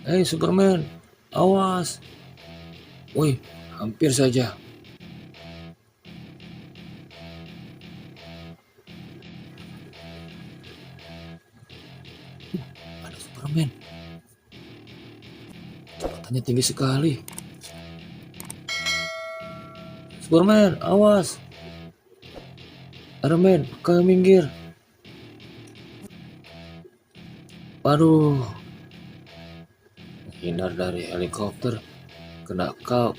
Hei Superman, awas. Woi, hampir saja. Ada Superman. Kecepatannya tinggi sekali. Superman, awas. Iron Man, kau minggir. Waduh, menghindar dari helikopter. Kena kau.